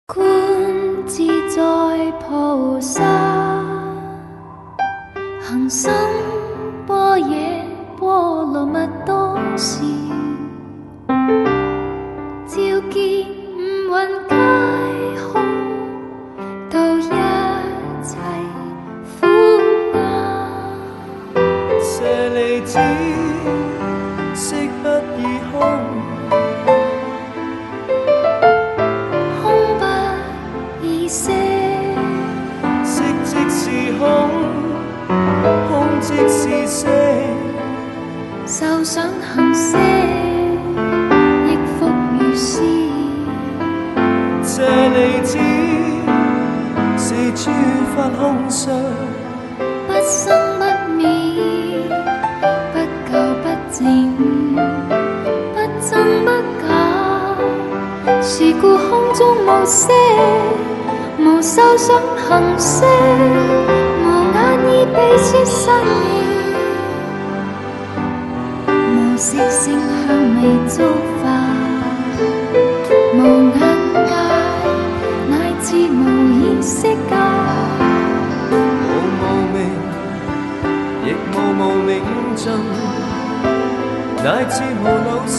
觀自在菩薩，行深般若波羅蜜多時，照見五蘊皆空，度一切苦厄。舍利子，色不異空。色即是空，空即是色。受想行識，亦復如是。舍利子，是諸法空相，不生不滅，不垢不淨，不真不假。是故空中無色，無受想行識，無眼耳鼻舌身意，無色聲香味觸法，無眼界，乃至無意識界。無無明，亦無無明盡，乃至無老死。